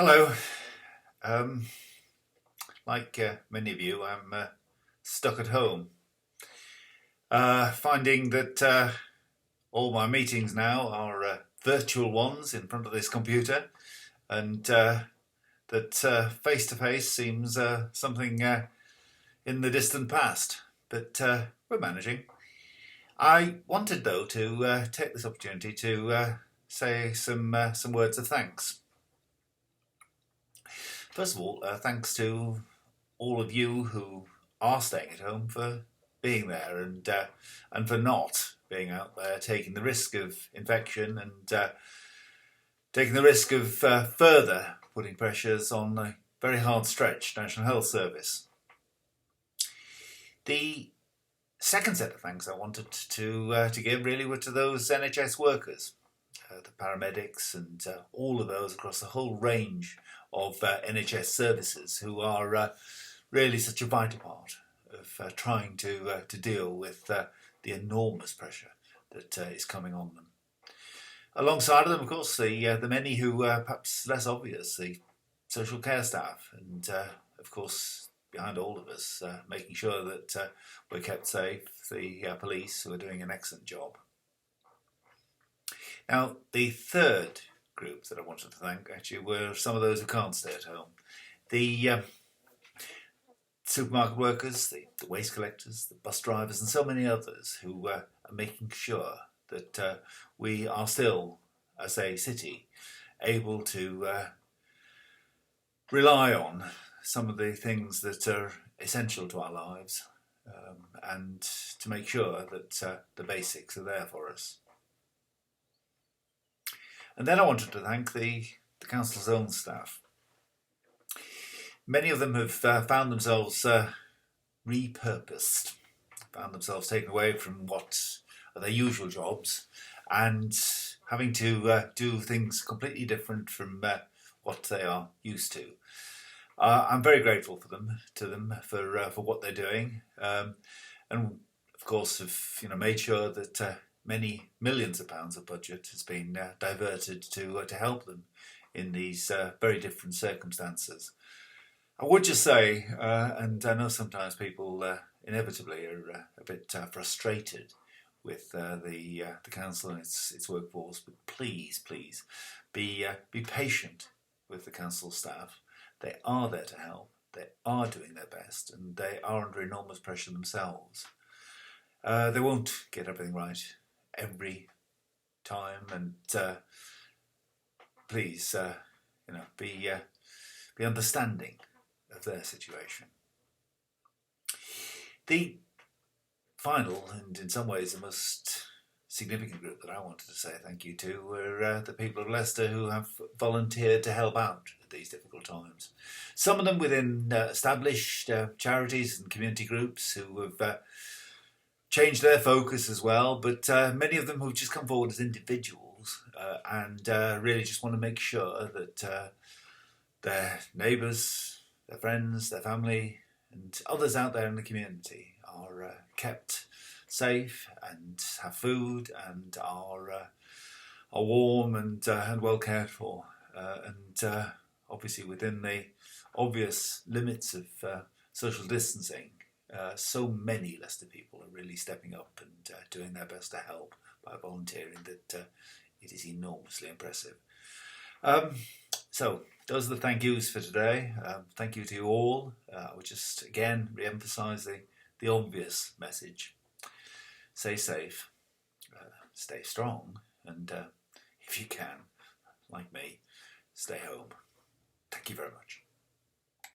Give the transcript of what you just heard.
Hello. Um, like many of you, I'm stuck at home, finding that all my meetings now are virtual ones in front of this computer, and that face to face seems something in the distant past. But we're managing. I wanted, though, to take this opportunity to say some words of thanks. First of all, thanks to all of you who are staying at home for being there and for not being out there taking the risk of infection and taking the risk of further putting pressures on a very hard stretched National Health Service. The second set of thanks I wanted to give really were to those NHS workers, the paramedics and all of those across the whole range of NHS services who are really such a vital part of trying to deal with the enormous pressure that is coming on them. Alongside of them, of course, the many who perhaps less obvious, the social care staff, and of course behind all of us, making sure that we're kept safe, the police who are doing an excellent job. Now, the third group that I wanted to thank actually were some of those who can't stay at home. The supermarket workers, the waste collectors, the bus drivers, and so many others who are making sure that we are still, as a city, able to rely on some of the things that are essential to our lives and to make sure that the basics are there for us. And then I wanted to thank the council's own staff. Many of them have found themselves repurposed, found themselves taken away from what are their usual jobs and having to do things completely different from what they are used to. I'm very grateful to them for what they're doing, and of course have made sure that many millions of pounds of budget has been diverted to help them in these very different circumstances. I would just say, and I know sometimes people inevitably are a bit frustrated with the council and its workforce, but please be patient with the council staff. They are there to help. They are doing their best, and they are under enormous pressure themselves. They won't get everything right every time, and please, be understanding of their situation. The final, and in some ways the most significant group that I wanted to say thank you to were the people of Leicester who have volunteered to help out at these difficult times. Some of them within established charities and community groups who have changed their focus as well, but many of them who've just come forward as individuals and really just want to make sure that their neighbours, their friends, their family, and others out there in the community are kept safe and have food and are warm and well cared for, and obviously within the obvious limits of social distancing. So many Leicester people are really stepping up and doing their best to help by volunteering that it is enormously impressive. So those are the thank yous for today. Thank you to you all. I would just again re-emphasise the obvious message. Stay safe, stay strong, and if you can, like me, stay home. Thank you very much.